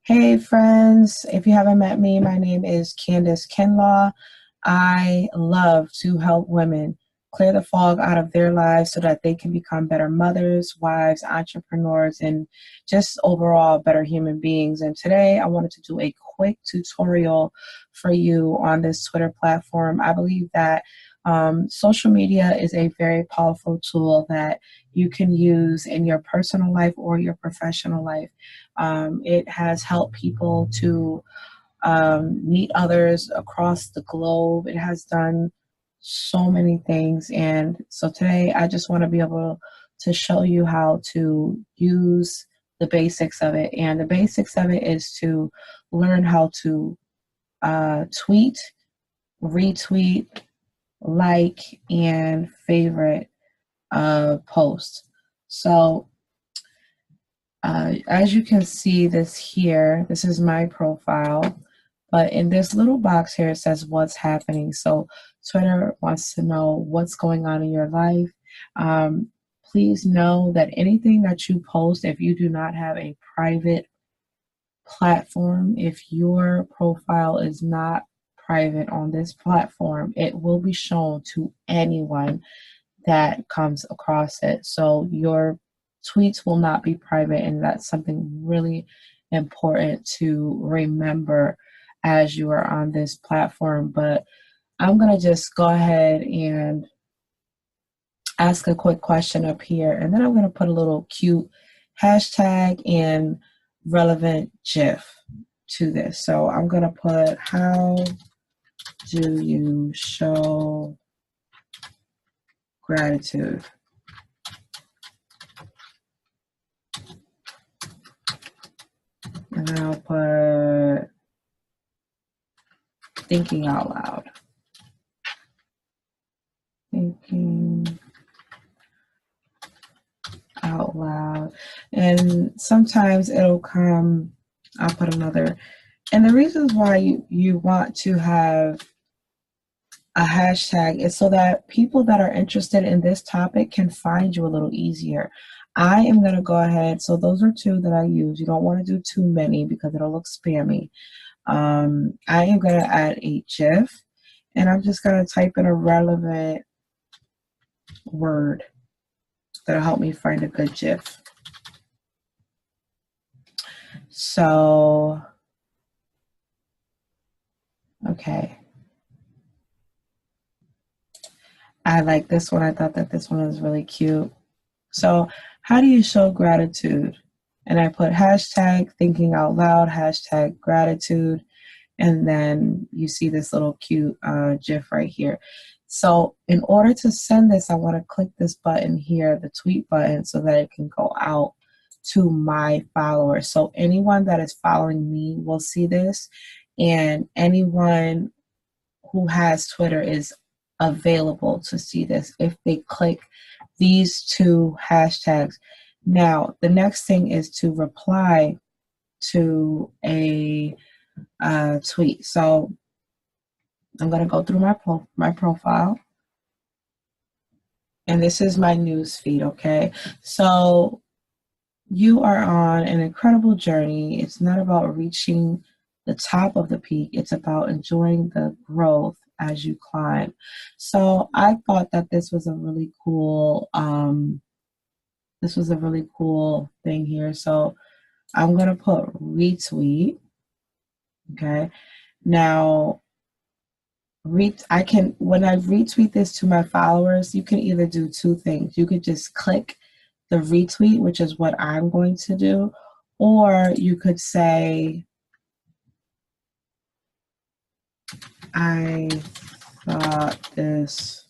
Hey friends, if you haven't met me, my name is Candace Kinlaw. I love to help women clear the fog out of their lives so that they can become better mothers, wives, entrepreneurs, and just overall better human beings. And today I wanted to do a quick tutorial for you on this Twitter platform. I believe that social media is a very powerful tool that you can use in your personal life or your professional life. It has helped people to meet others across the globe. It has done so many things. And so today I just want to be able to show you how to use the basics of it. And the basics of it is to learn how to tweet, retweet, like, and favorite posts. So as you can see this here, this is my profile, but in this little box here, it says what's happening. So Twitter wants to know what's going on in your life. Um, Please know that anything that you post, if you do not have a private platform, if your profile is not private on this platform, it will be shown to anyone that comes across it. So your tweets will not be private, and that's something really important to remember as you are on this platform. But I'm going to just go ahead and ask a quick question up here, and then I'm going to put a little cute hashtag and relevant GIF to this. So I'm going to put, how do you show gratitude? And then I'll put thinking out loud. Thinking out loud. And sometimes it'll come, I'll put another. And the reasons why you want to have a hashtag is so that people that are interested in this topic can find you a little easier. I am going to go ahead. So those are two that I use. You don't want to do too many because it'll look spammy. I am going to add a GIF, and I'm just going to type in a relevant word that'll help me find a good GIF. So, okay. I like this one. I thought that this one was really cute. So, how do you show gratitude? And I put hashtag thinking out loud, hashtag gratitude, and then you see this little cute GIF right here. So in order to send this, I want to click this button here, the tweet button, so that it can go out to my followers. So anyone that is following me will see this, and anyone who has Twitter is available to see this if they click these two hashtags. Now, the next thing is to reply to a tweet. So I'm going to go through my profile, and this is my news feed. Okay, so you are on an incredible journey. It's not about reaching the top of the peak. It's about enjoying the growth as you climb. So I thought that this was a really cool. This was a really cool thing here. So I'm gonna put retweet. Okay, now I can, when I retweet this to my followers, you can either do two things. You could just click the retweet, which is what I'm going to do, or you could say, I thought this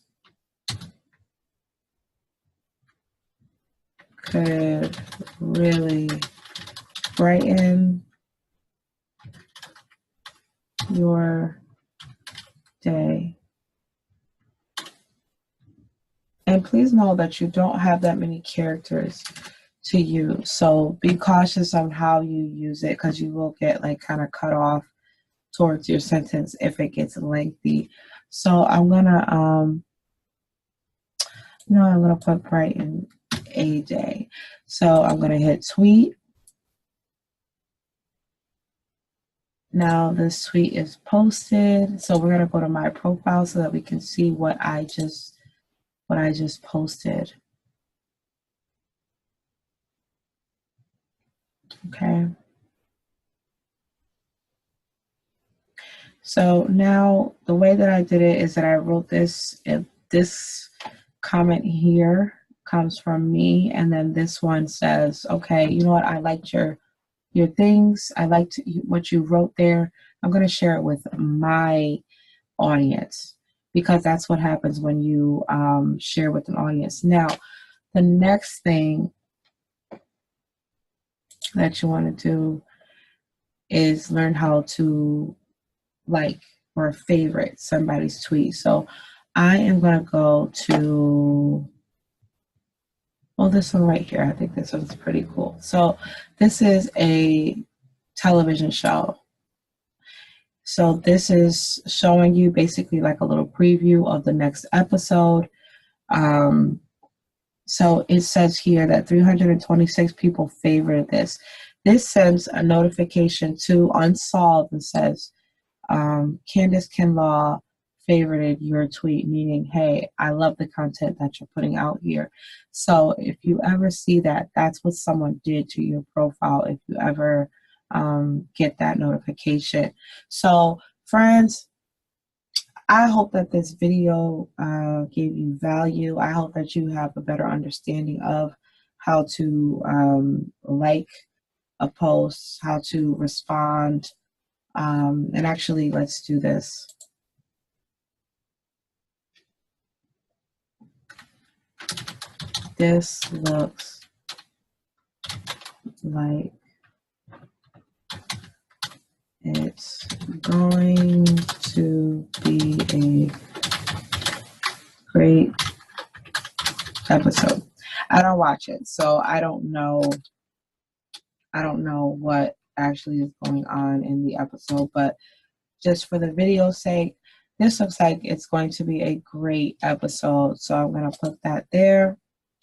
could really brighten your day. And please know that you don't have that many characters to use. So be cautious on how you use it, because you will get like kind of cut off towards your sentence if it gets lengthy. So I'm gonna I'm gonna put brighten a day. So I'm gonna hit tweet. Now this tweet is posted. So we're going to go to my profile so that we can see what I just posted. Okay. So now the way that I did it is that I wrote this, this comment here comes from me, and then this one says, okay, you know what, I liked your things, I liked what you wrote there. I'm going to share it with my audience, because that's what happens when you share with an audience. Now, the next thing that you want to do is learn how to like or favorite somebody's tweet. So I am going to go to, well, this one right here. I think this one's pretty cool. So this is a television show. So this is showing you basically like a little preview of the next episode. So it says here that 326 people favored this. This sends a notification to Unsolved and says, Candace Kinlaw favorited your tweet, meaning, hey, I love the content that you're putting out here. So if you ever see that, that's what someone did to your profile, if you ever get that notification. So friends, I hope that this video gave you value. I hope that you have a better understanding of how to like a post, how to respond. And actually, let's do this. This looks like it's going to be a great episode. I don't watch it, so I don't know what actually is going on in the episode, but just for the video's sake, this looks like it's going to be a great episode. So I'm going to put that there.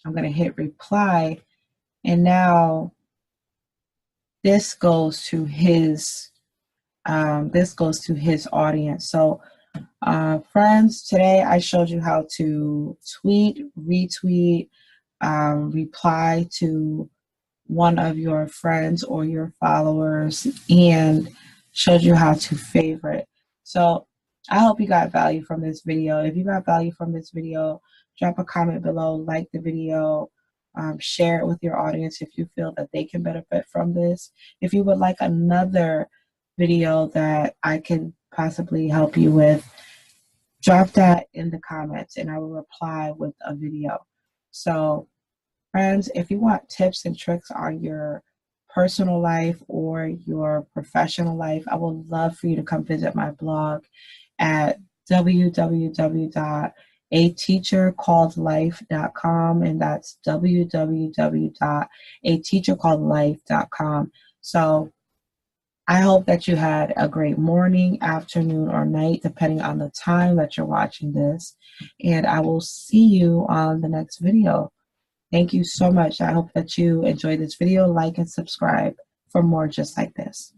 I'm going to hit reply, and now this goes to his audience. So friends, today I showed you how to tweet, retweet, reply to one of your friends or your followers, and showed you how to favorite. So I hope you got value from this video. If you got value from this video, drop a comment below, like the video, share it with your audience if you feel that they can benefit from this. If you would like another video that I can possibly help you with, drop that in the comments and I will reply with a video. So friends, if you want tips and tricks on your personal life or your professional life, I would love for you to come visit my blog at www.ateachercalledlife.com, and that's www.ateachercalledlife.com. So I hope that you had a great morning, afternoon, or night, depending on the time that you're watching this. And I will see you on the next video. Thank you so much. I hope that you enjoyed this video. Like and subscribe for more just like this.